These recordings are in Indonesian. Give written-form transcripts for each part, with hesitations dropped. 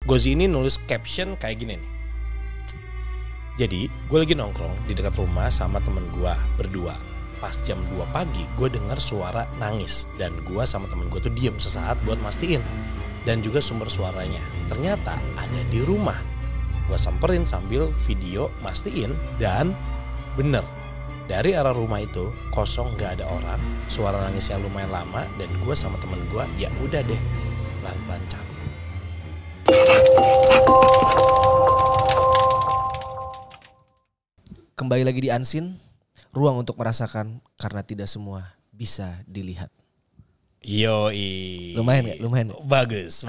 Gozi ini nulis caption kayak gini nih. Jadi gue lagi nongkrong di dekat rumah sama temen gue berdua. Pas jam 2 pagi gue dengar suara nangis. Dan gue sama temen gue tuh diem sesaat buat mastiin. Dan juga sumber suaranya ternyata ada di rumah. Gue samperin sambil video mastiin dan bener. Dari arah rumah itu kosong, gak ada orang. Suara nangisnya lumayan lama dan gue sama temen gue ya udah deh pelan-pelan cabut. Kembali lagi di Unseen, ruang untuk merasakan karena tidak semua bisa dilihat. Yoi. Lumayan gak? Lumayan gak? Bagus.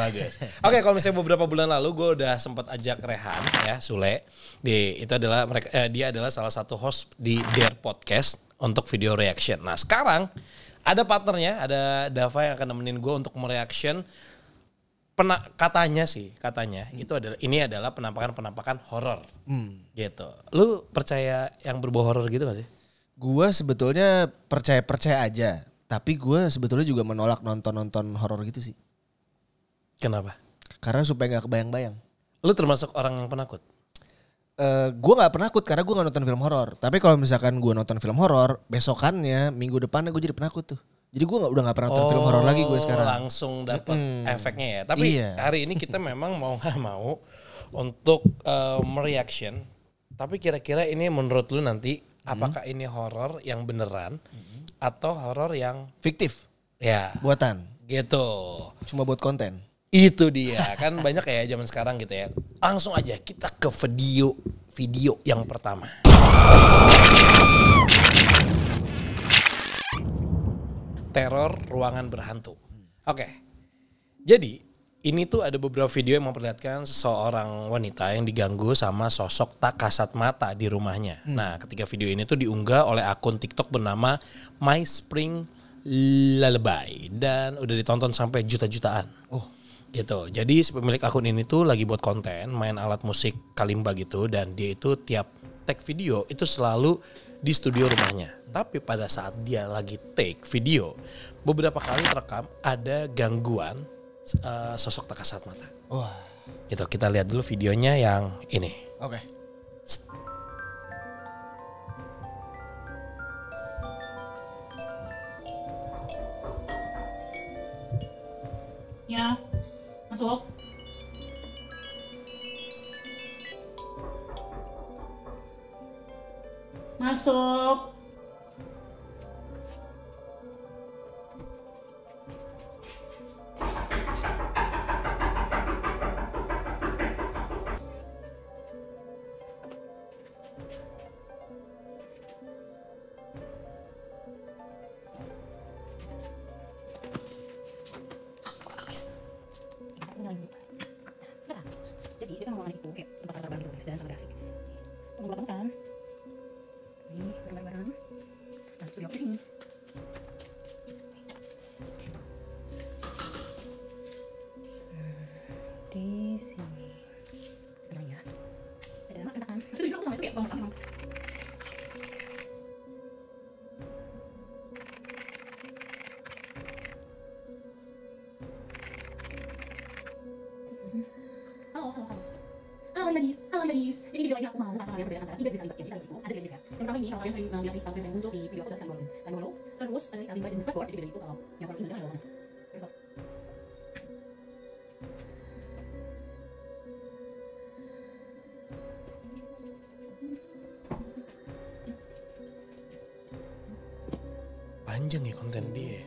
Oke, kalau misalnya beberapa bulan lalu gue udah sempat ajak Rehan ya, Sule. Dia adalah salah satu host di Dare Podcast untuk video reaction. Nah sekarang ada partnernya, ada Dava yang akan nemenin gue untuk mereaction. Katanya ini adalah penampakan horor. Gitu. Lu percaya yang berbau horor gitu gak sih? Gue sebetulnya percaya aja. Tapi gue sebetulnya juga menolak nonton horor gitu sih. Kenapa? Karena supaya gak kebayang-bayang. Lu termasuk orang yang penakut? Gue gak penakut karena gue gak nonton film horor. Tapi kalau misalkan gue nonton film horor, besokannya, minggu depannya gue jadi penakut tuh. Jadi gue udah gak pernah nonton film horor lagi gue sekarang. Langsung dapet efeknya ya. Tapi hari ini kita memang mau gak mau untuk mereaction. Tapi kira-kira ini menurut lu nanti apakah ini horor yang beneran atau horor yang fiktif? Ya. Buatan. Gitu. Cuma buat konten. Itu dia. Kan banyak ya zaman sekarang gitu ya. Langsung aja kita ke video yang pertama. Teror ruangan berhantu. Oke. Jadi ini tuh ada beberapa video yang memperlihatkan seseorang wanita yang diganggu sama sosok tak kasat mata di rumahnya. Nah ketika video ini tuh diunggah oleh akun TikTok bernama My Spring Lullaby. Dan udah ditonton sampai juta-jutaan. Gitu. Jadi si pemilik akun ini tuh lagi buat konten, main alat musik kalimba gitu. Dan dia itu tiap take video itu selalu di studio rumahnya. Tapi pada saat dia lagi take video, beberapa kali terekam ada gangguan sosok tak kasat mata. Wah. Gitu, kita lihat dulu videonya yang ini. Oke. Ya, masuk. Masuk. Jadi itu kan ruangan itu kayak tempat terbang gitu guys, dan sangat asik. Tunggu belakang kan. Ini bareng-bareng. Nah, studio di sini. Di sini. Benar ya. Ada apa kan? Itu dulu sama itu kayak bangun emang. Halo ladies. Jadi video ini aku mau pasang kalian berbeda antara 3 jenis kalimat. Jadi kalimat itu ada 3 jenis ya. Yang pertama ini kalau kalian sering lihat TikTok yang muncul di video aku adalah Tanggolo. Terus ada kalimat jenis backward. Jadi itu kalau yang kalau ini adalah terus Panjang ya konten dia.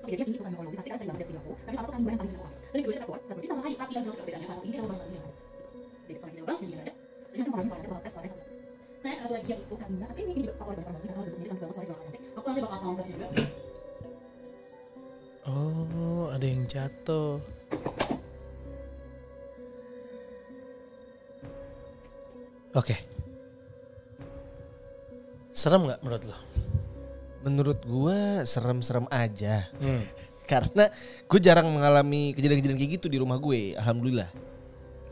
jadi ini bukan mau pasti kan saya banget video aku. Tapi satu kan gue yang paling senang. Dan kedua backward. Tapi sama kayak tapi yang jelas bedanya kalau ini kalau banget ini. Jadi kalau video bang ini ada. Jadi kan ngomongin soalnya tes suara. Nah, satu lagi yaitu Kak tapi ini juga favorit banget karena bentuknya kan banget suara juga nanti. Aku nanti bakal sound test juga. Oh, ada yang jatuh. Oke. Serem nggak menurut lo? Menurut gue serem-serem aja. Karena gue jarang mengalami kejadian-kejadian kayak gitu di rumah gue, alhamdulillah.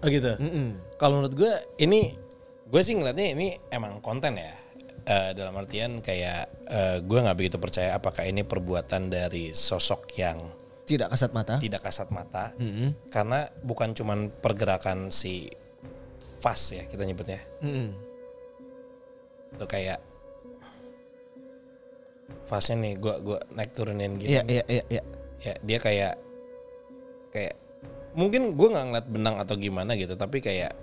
Oh gitu. Kalau menurut gue ini Gue sih ngeliatnya ini emang konten ya. Dalam artian kayak gue nggak begitu percaya apakah ini perbuatan dari sosok yang Tidak kasat mata. tidak kasat mata, karena bukan cuman pergerakan si Fast ya kita nyebutnya. Itu kayak Fastnya nih gue naik turunin gitu. Iya. Ya dia kayak mungkin gue nggak ngeliat benang atau gimana gitu, tapi kayak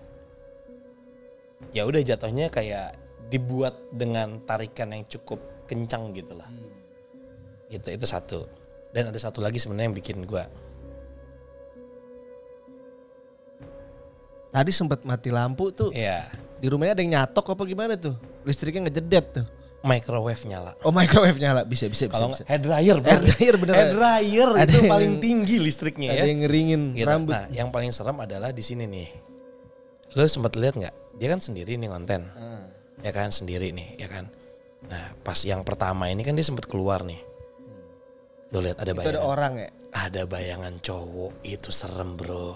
ya udah jatuhnya kayak dibuat dengan tarikan yang cukup kencang gitu lah. Itu satu. Dan ada satu lagi sebenarnya yang bikin gue. Tadi sempat mati lampu tuh. Iya. Di rumahnya ada yang nyatok apa gimana tuh? Listriknya ngejedet tuh. Microwave nyala. Oh microwave nyala, bisa. Kalau hair dryer, bro. Hair dryer bener. Hair dryer Ada itu yang- paling tinggi listriknya ya. Ada yang ngeringin Gitu. rambut. Nah, yang paling serem adalah di sini nih. Lo sempat lihat nggak? Dia kan sendiri nih konten. Ya kan sendiri nih, ya kan. Nah, pas yang pertama ini kan dia sempat keluar nih. Lo lihat ada Itu bayangan. ada orang ya. Ada bayangan cowok, itu serem, bro.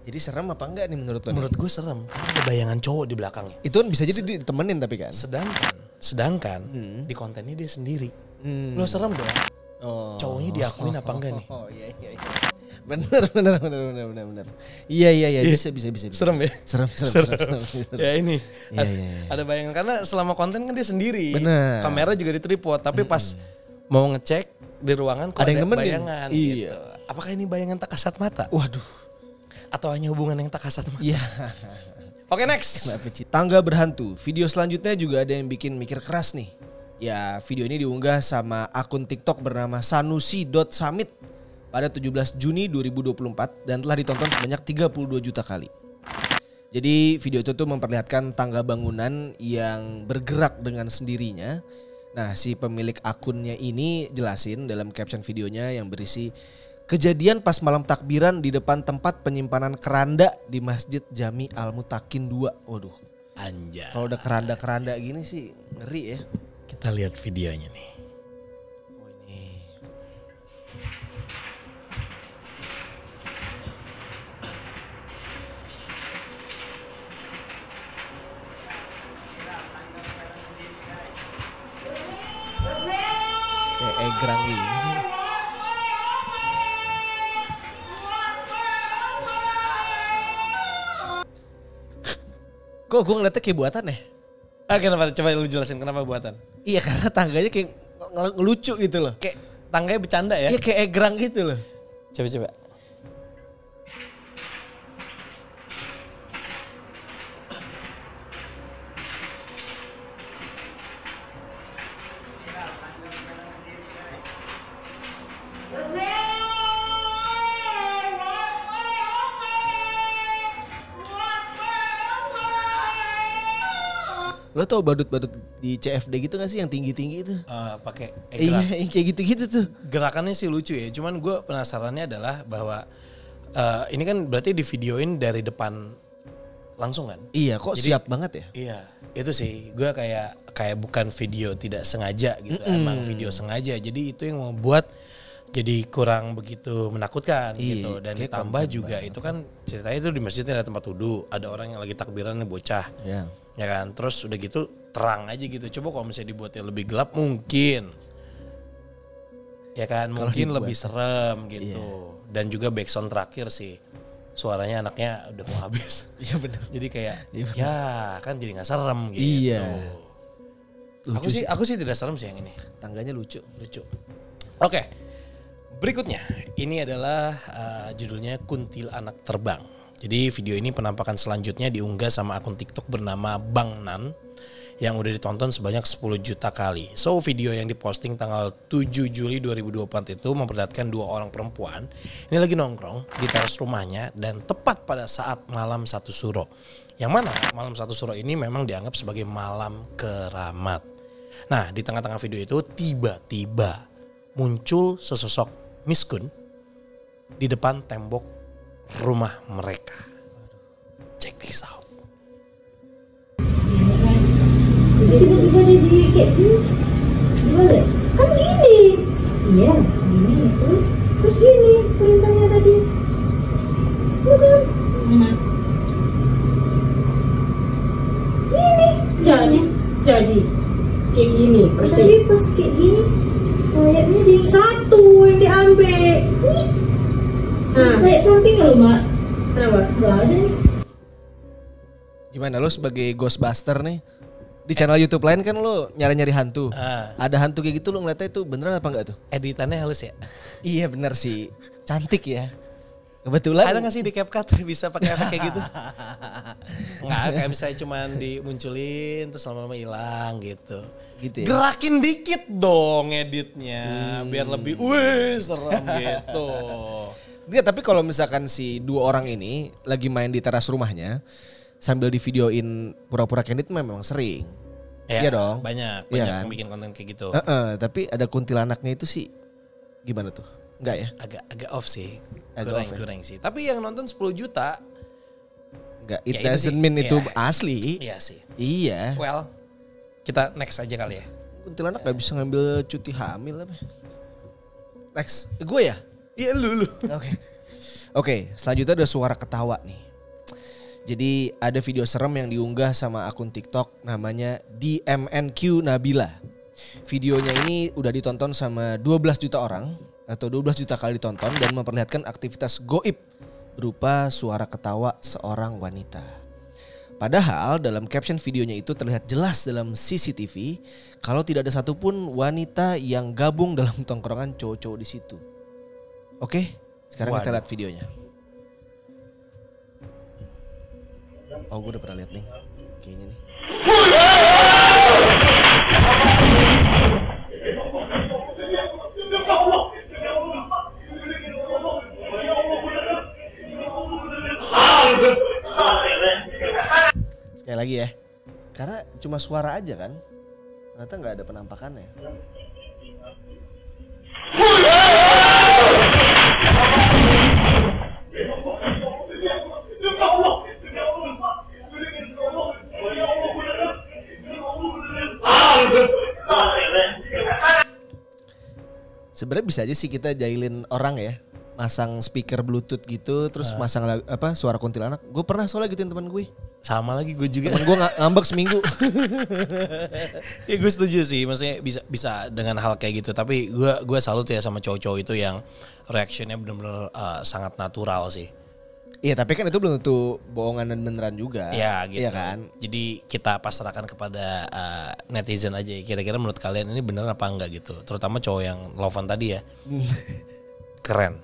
Jadi serem apa enggak nih menurut lo? Menurut gue serem karena ada bayangan cowok di belakangnya. Itu kan bisa jadi ditemenin tapi kan. Sedangkan di kontennya dia sendiri. Lo serem dong. Oh. Cowoknya diakuin apa enggak nih? Oh iya. Bener. Iya bisa. Serem ya? Serem. Ya ini Iya. ada bayangan karena selama konten kan dia sendiri. Bener. Kamera juga di tripod, tapi pas mau ngecek di ruangan kok Ada ada yang nemenin. bayangan. Iya. Gitu. Apakah ini bayangan tak kasat mata? Waduh. Atau hanya hubungan yang tak kasat mata? Iya. Oke next. Tangga berhantu. Video selanjutnya juga ada yang bikin mikir keras nih. Ya video ini diunggah sama akun TikTok bernama sanusi.summit pada 17 Juni 2024 dan telah ditonton sebanyak 32 juta kali. Jadi video itu tuh memperlihatkan tangga bangunan yang bergerak dengan sendirinya. Nah si pemilik akunnya ini jelasin dalam caption videonya yang berisi kejadian pas malam takbiran di depan tempat penyimpanan keranda di Masjid Jami Al-Mutakin 2. Waduh. Anjay. Kalau udah keranda-keranda gini sih ngeri ya. Kita lihat videonya nih. Oh ini. Kayak egrang gini sih. Kok gue ngeliatnya kayak buatan ya? Kenapa? Coba lu jelasin kenapa buatan. Iya karena tangganya kayak ngelucu gitu loh. Kayak tangganya bercanda ya? Iya kayak egrang gitu loh. Coba. Lo tau badut-badut di CFD gitu gak sih yang tinggi-tinggi itu? Pakai Iya egrang. yang kayak gitu-gitu tuh. Gerakannya sih lucu ya. Cuman gue penasarannya adalah bahwa ini kan berarti di videoin dari depan langsung kan? Iya kok Jadi- siap banget ya? Iya, itu sih. Gue kayak bukan video tidak sengaja gitu, emang video sengaja. Jadi itu yang membuat jadi kurang begitu menakutkan Iya, gitu. Dan kayak ditambah konten juga itu kan ceritanya itu di masjidnya ada tempat wudhu, ada orang yang lagi takbiran nih bocah. Iya. Ya kan, terus udah gitu terang aja gitu. Coba kalau misalnya dibuatnya lebih gelap mungkin. Ya kan, Kalau mungkin dibuat. lebih serem gitu. Dan juga backsound terakhir sih. Suaranya anaknya udah mau habis. Iya bener. Jadi kayak Iya, bener. ya kan jadi gak serem gitu. Iya. Lucu Aku sih tidak serem sih yang ini. Tangganya lucu. Lucu. Oke. Berikutnya ini adalah judulnya Kuntil Anak Terbang. Jadi video ini penampakan selanjutnya diunggah sama akun TikTok bernama Bang Nan yang udah ditonton sebanyak 10 juta kali. So video yang diposting tanggal 7 Juli 2024 itu memperlihatkan dua orang perempuan ini lagi nongkrong di teras rumahnya dan tepat pada saat malam satu suro. Yang mana malam satu suro ini memang dianggap sebagai malam keramat. Nah di tengah-tengah video itu tiba-tiba muncul sesosok miskun di depan tembok rumah mereka. Check this out. Jadi tiba-tiba dia jadi kayak gimana? Kan gini. Iya, gini terus gini perintahnya tadi. Bukan? jadi kayak gini persis. Tapi pas kayak gini sayapnya di Satu yang diambil. Nah, sayap samping loh mak. kenapa? Gak ada nih. Gimana lo sebagai Ghostbuster nih? Di channel YouTube lain kan lo nyari-nyari hantu. Ada hantu kayak gitu lo ngeliatnya itu beneran apa enggak tuh? Editannya halus ya. Iya bener sih. Cantik ya. Kebetulan. Ada nggak sih di CapCut bisa pakai efek kayak gitu? Nggak, kayak misalnya cuman dimunculin terus lama-lama hilang gitu. Gitu ya? Gerakin dikit dong editnya biar lebih wih serem gitu. Enggak, tapi kalau misalkan si dua orang ini lagi main di teras rumahnya sambil divideoin pura-pura candid memang sering. Ya, Iya dong. Banyak Iya yang kan? bikin konten kayak gitu. Tapi ada kuntilanaknya itu sih gimana tuh? Enggak ya? Agak off sih. Agak off ya? Kurang sih. Tapi yang nonton 10 juta. Enggak, it Ya, itu doesn't sih. mean itu Iya. asli. Iya sih. Iya. Well, kita next aja kali ya. Kuntilanak gak bisa ngambil cuti hamil apa? Next, gue ya? Iya lu. Oke, selanjutnya ada suara ketawa nih. Jadi ada video serem yang diunggah sama akun TikTok namanya DMNQ Nabila. Videonya ini udah ditonton sama 12 juta orang atau 12 juta kali ditonton dan memperlihatkan aktivitas goib berupa suara ketawa seorang wanita. Padahal dalam caption videonya itu terlihat jelas dalam CCTV kalau tidak ada satupun wanita yang gabung dalam tongkrongan cowok-cowok di situ. Oke, sekarang kita Waduh. lihat videonya. Oh, gue udah pernah lihat nih. Kayaknya nih. Sekali lagi ya. Karena cuma suara aja kan. Ternyata nggak ada penampakannya. Sebenarnya bisa aja sih kita jahilin orang ya, masang speaker bluetooth gitu, terus masang suara kuntilanak. Gue pernah soalnya gituin teman gue. Sama lagi gue juga. Temen gue ngambek seminggu. Ya gue setuju sih, maksudnya bisa dengan hal kayak gitu. Tapi gue salut ya sama cowok-cowok itu yang reactionnya benar-benar sangat natural sih. Iya, tapi kan itu belum tentu bohongan dan beneran juga. Ya gitu. Iya kan? Jadi kita pasrahkan kepada netizen aja. Kira-kira menurut kalian ini bener apa enggak gitu. Terutama cowok yang Lovan tadi ya. Keren.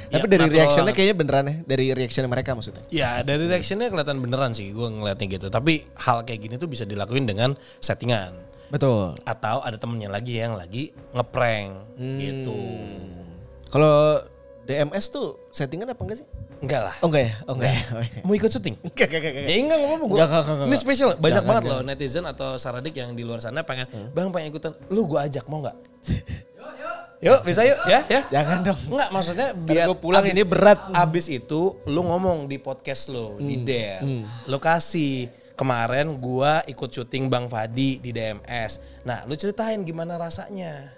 Tapi Ya, dari natural reactionnya banget. kayaknya beneran ya. Dari reactionnya mereka maksudnya. Ya dari reactionnya kelihatan beneran sih gue ngeliatnya gitu. Tapi hal kayak gini tuh bisa dilakuin dengan settingan. Betul. Atau ada temennya lagi yang lagi ngeprank gitu. Kalau DMS tuh settingan apa enggak sih? Enggak lah. Oh enggak ya? Oh enggak ya? Oh, iya. Mau ikut syuting? Enggak. Ya enggak apa-apa gue. Enggak. Ini spesial. Banyak Jangan, banget loh netizen atau Saradik yang di luar sana pengen. Bang pengen ikutan. Lu gue ajak mau gak? Yuk bisa yuk ya. Jangan dong. Enggak maksudnya Biar biar gue pulang ini berat. Abis itu lu ngomong di podcast lu di DER. Lu kasih kemarin gua ikut syuting Bang Fadi di DMS. Nah lu ceritain gimana rasanya.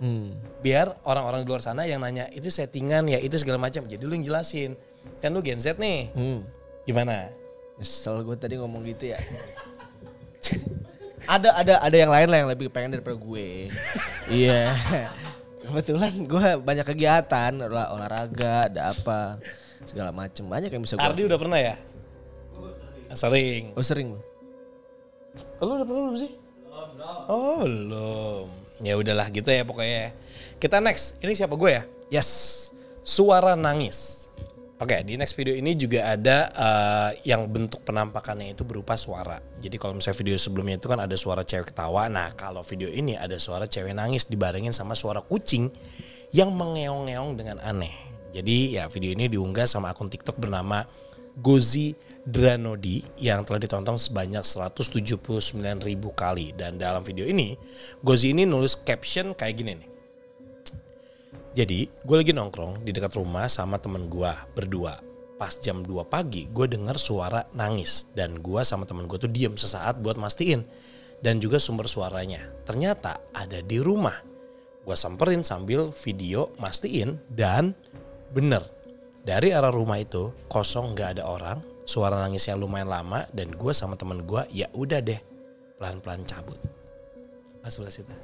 Biar orang-orang di luar sana yang nanya itu settingan ya itu segala macam. Jadi lu yang jelasin. Kan lu Gen Z nih. Gimana? Nyesel gue tadi ngomong gitu ya. ada yang lain lah yang lebih pengen daripada gue. Iya. Kebetulan gue banyak kegiatan, olahraga, ada apa, segala macem banyak yang bisa gue. Ardi udah pernah ya? Sering. Oh sering. Lu udah pernah belum sih? Oh belum. Ya udahlah gitu ya pokoknya. Kita next. Ini siapa gue ya? Yes. Suara nangis. Oke, di next video ini juga ada yang bentuk penampakannya itu berupa suara. Jadi kalau misalnya video sebelumnya itu kan ada suara cewek ketawa. Nah kalau video ini ada suara cewek nangis dibarengin sama suara kucing yang mengeong-ngeong dengan aneh. Jadi ya video ini diunggah sama akun TikTok bernama Gozi Dranodi yang telah ditonton sebanyak 179.000 kali. Dan dalam video ini Gozi ini nulis caption kayak gini nih. Jadi gue lagi nongkrong di dekat rumah sama temen gue berdua. Pas jam 2 pagi gue dengar suara nangis. Dan gue sama temen gue tuh diem sesaat buat mastiin. Dan juga sumber suaranya. Ternyata ada di rumah. Gue samperin sambil video mastiin dan bener. Dari arah rumah itu kosong gak ada orang. Suara nangisnya lumayan lama dan gue sama temen gue ya udah deh. pelan-pelan cabut. Sebelah situ.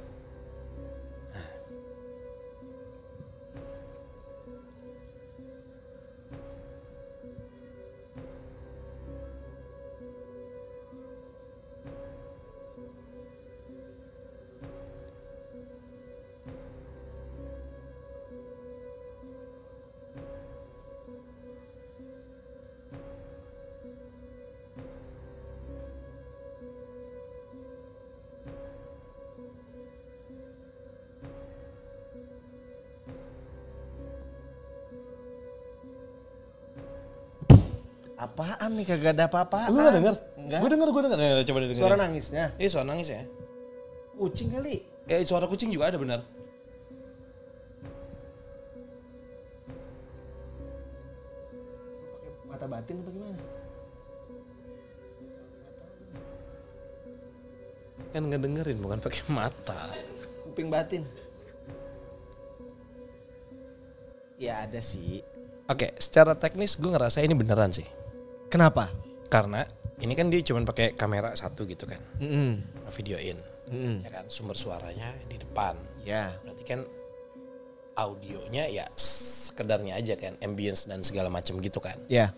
Apaan nih, kagak ada apa-apaan. Lu gak denger? Enggak. Gue denger. Coba dengerin. Suara nangisnya. Suara nangis ya. Kucing kali. Suara kucing juga ada benar. Pakai mata batin apa gimana? Kan ngedengerin bukan pakai mata. Kuping batin. Ya ada sih. Oke, secara teknis gue ngerasa ini beneran sih. Kenapa? Karena ini kan dia cuma pakai kamera satu gitu kan. Videoin. Ya kan, sumber suaranya di depan. Ya. Berarti kan audionya ya sekedarnya aja kan, ambience dan segala macam gitu kan. Ya.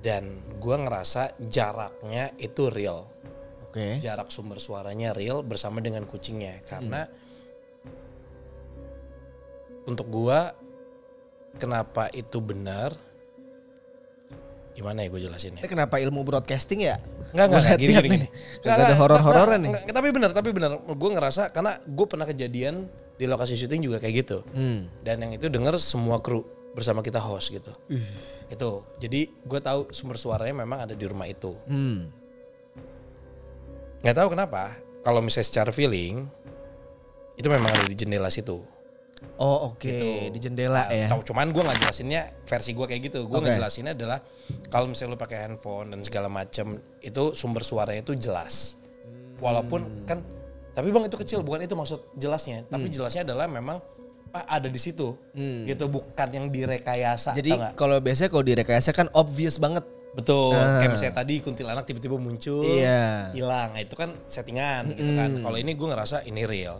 Dan gue ngerasa jaraknya itu real. Oke. Jarak sumber suaranya real bersama dengan kucingnya. Karena untuk gue kenapa itu benar? Gimana ya gue jelasin ya? Ini kenapa ilmu broadcasting ya? Enggak, gini. Gak ada horor-hororan nih. Enggak, tapi benar. Gue ngerasa karena gue pernah kejadian di lokasi syuting juga kayak gitu. Dan yang itu denger semua kru bersama kita host gitu. Itu. Jadi gue tahu sumber suaranya memang ada di rumah itu. Nggak tahu kenapa. Kalau misalnya secara feeling itu memang ada di jendela situ. Oh oke, Gitu. di jendela ya. Tahu, cuman gue nggak jelasinnya versi gue kayak gitu. Gue ngejelasinnya adalah kalau misalnya lu pakai handphone dan segala macam itu sumber suaranya itu jelas. Walaupun kan, tapi bang itu kecil, bukan itu maksud jelasnya. Tapi jelasnya adalah memang ada di situ, gitu, bukan yang direkayasa. Jadi kalau biasanya kalau direkayasa kan obvious banget. Betul, kayak misalnya tadi kuntilanak tiba-tiba muncul, Iya. hilang. Nah, itu kan settingan gitu kan. Kalau ini gue ngerasa ini real,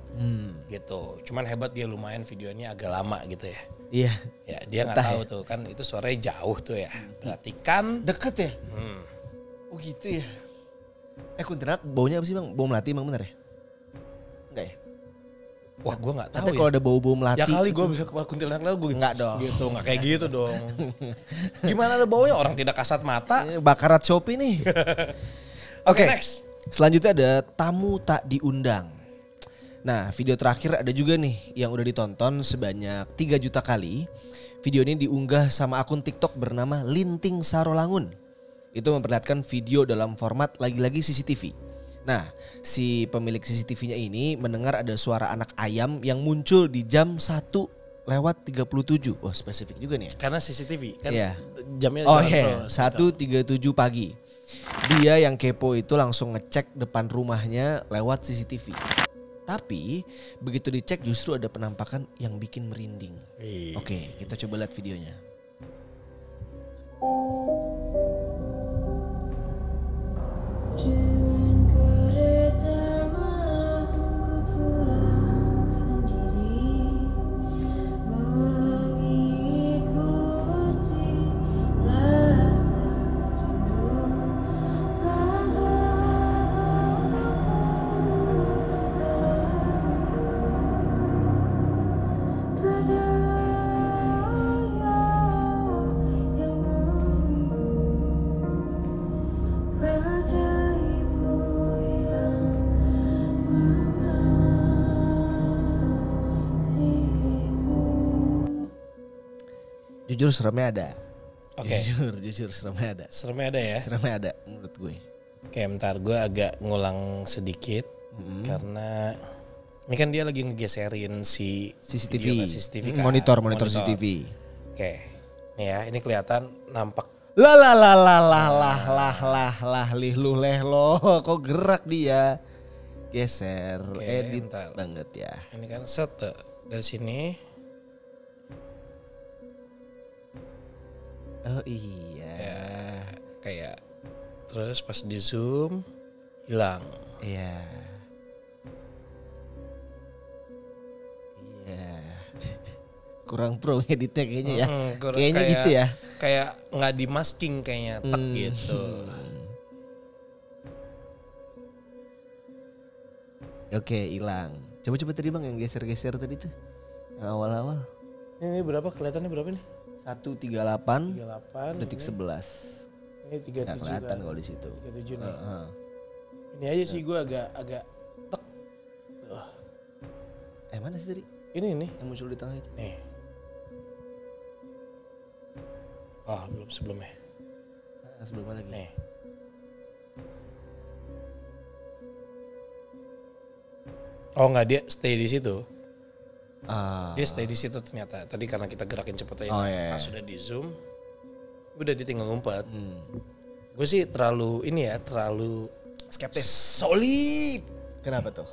gitu. Cuman hebat dia lumayan videonya agak lama gitu ya. Iya. Ya dia nggak tahu tuh kan itu suaranya jauh tuh ya. Berarti kan Deket ya? Oh gitu ya. Kuntilanak baunya apa sih bang? Bau melati emang bener ya? Enggak ya? wah gue nggak tahu Tapi ya. kalau ada bau-bau melati. Ya kali itu- gue bisa ke kuntilanak lalu gue Nggak dong. Gitu nggak kayak gitu dong. Gimana ada baunya orang tidak kasat mata. Bakarat Shopee nih. Oke, Oke. next. Selanjutnya ada tamu tak diundang. Nah, video terakhir ada juga nih yang udah ditonton sebanyak 3 juta kali. Video ini diunggah sama akun TikTok bernama Linting Sarolangun. Itu memperlihatkan video dalam format lagi-lagi CCTV. Nah, si pemilik CCTV-nya ini mendengar ada suara anak ayam yang muncul di jam 1:37. Wah, spesifik juga nih ya. Karena CCTV kan Iya. jamnya Oh jalan iya, terus, 1:37 pagi. Dia yang kepo itu langsung ngecek depan rumahnya lewat CCTV. Tapi begitu dicek justru ada penampakan yang bikin merinding. Iya. Oke, kita coba lihat videonya. Dengan kereta malamku pulang sendiri, mengikuti rasa rindu pada ayah yang menunggu, pada ibu yang mengasihiku. Jujur seremnya ada. Oke. Jujur seremnya ada. Seremnya ada ya. Seremnya ada menurut gue. Oke, bentar gue agak ngulang sedikit karena ini kan dia lagi ngegeserin si CCTV. video ke CCTV kan. Monitor CCTV. Oke, nih ya ini kelihatan nampak. Lah lih lu leh lo, kok gerak dia. Geser, Oke, edit bentar. banget ya. Ini kan set tuh, dari sini. Oh iya. Ya, kayak terus pas di zoom hilang. Iya. Iya. Kurang pro ngeditnya kayaknya ya. Kayaknya kayak- gitu ya. Kayak nggak di masking kayaknya tek gitu. Oke, hilang. Coba tadi Bang yang geser-geser tadi tuh. Yang awal-awal. Ini berapa kelihatannya berapa nih? 138 38 detik ini. 11. Ini 37 Nggak kelihatan kan. kalau di situ. 37 nih. Heeh. Ini aja sih gue agak tek. Tuh. Mana sih tadi Ini nih. yang muncul di tengah itu? Nih. Oh, belum sebelumnya. Sebelum mana lagi? Nih. Oh enggak, dia stay di situ. Ah. Dia stay di situ ternyata. Tadi karena kita gerakin cepet aja. Oh, iya, Pas iya. sudah di zoom, udah ditinggal ngumpet. Hmm. Gue sih terlalu terlalu Skeptis. solid. Kenapa tuh?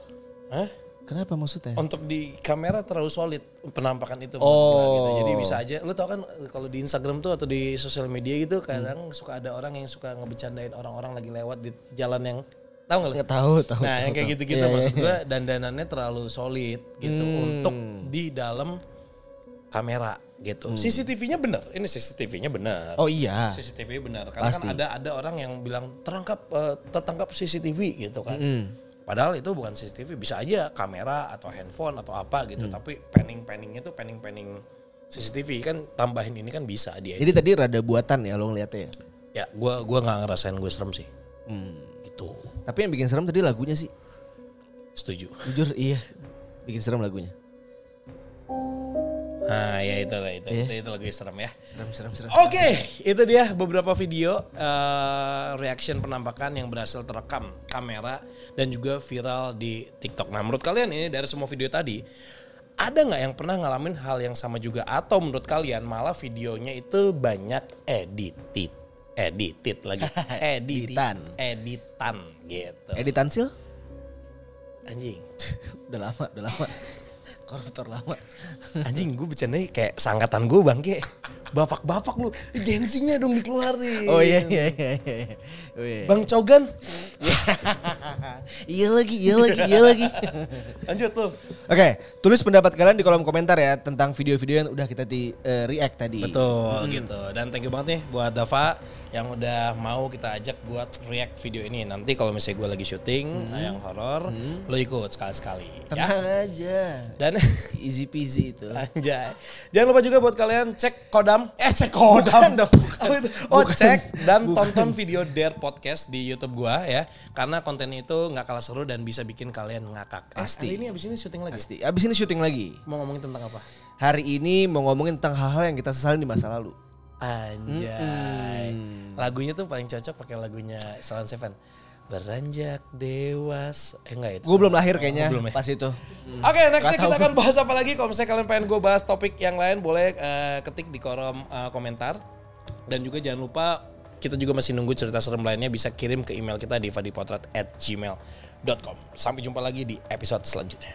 Hah? Kenapa maksudnya? Untuk di kamera terlalu solid penampakan itu. Oh. menurut gua gitu. Jadi bisa aja. Lu tau kan kalau di Instagram tuh atau di sosial media gitu kadang suka ada orang yang suka ngebecandain orang-orang lagi lewat di jalan yang tahu nggak? lu? Nggak tahu. Nah yang kayak gitu-gitu Iya, maksud iya. gue dandanannya terlalu solid gitu untuk di dalam kamera gitu. CCTV-nya bener. Ini CCTV-nya bener. Oh iya. CCTV benar karena Pasti. kan ada orang yang bilang tertangkap CCTV gitu kan. Padahal itu bukan CCTV, bisa aja kamera atau handphone atau apa gitu. Tapi panningnya tuh panning CCTV kan tambahin ini kan bisa dia. Jadi tadi rada buatan ya lo ngeliatnya ya? Ya gua nggak ngerasain gue serem sih. Gitu. Tapi yang bikin serem tadi lagunya sih. Setuju. Jujur iya. Bikin serem lagunya. Nah ya itu lagu serem ya. Serem. Oke, itu dia beberapa video reaction penampakan yang berhasil terekam kamera dan juga viral di TikTok. Nah, menurut kalian ini dari semua video tadi, ada nggak yang pernah ngalamin hal yang sama juga? Atau menurut kalian malah videonya itu banyak edited lagi, editan gitu. Editan Sil? Anjing, Udah lama. Koruptor lama. anjing gue bercandanya kayak sangkatan gue bangke. Bapak-bapak lu, gengsinya dong dikeluarin. Oh iya. Oh, iya. Bang Cogan. Iya lagi. Lanjut tuh. Oke, tulis pendapat kalian di kolom komentar ya tentang video-video yang udah kita di react tadi. Betul gitu. Dan thank you banget nih buat Dava yang udah mau kita ajak buat react video ini. Nanti kalau misalnya gue lagi syuting yang horor, lo ikut sekali-sekali. Ya. Tenang aja. Dan Easy peasy itu. anjay. Jangan lupa juga buat kalian cek kodam. Cek kodam dong. Apa itu? Oh cek dan tonton video Dare Podcast di YouTube gua ya. Karena kontennya itu gak kalah seru dan bisa bikin kalian ngakak. Pasti. Hari ini abis ini syuting lagi. Pasti. Abis ini syuting lagi. Mau ngomongin tentang apa? Hari ini mau ngomongin tentang hal-hal yang kita sesalin di masa lalu. Anjay. Lagunya tuh paling cocok pakai lagunya Salon Seven. Beranjak dewas. Enggak itu. Gue belum lahir kayaknya belum ya? pas itu. Oke, nextnya Nggak kita tahu. akan bahas apa lagi. Kalau misalnya kalian pengen gue bahas topik yang lain, boleh ketik di kolom komentar. Dan juga jangan lupa kita juga masih nunggu cerita serem lainnya. Bisa kirim ke email kita di vadipotret@gmail.com. Sampai jumpa lagi di episode selanjutnya.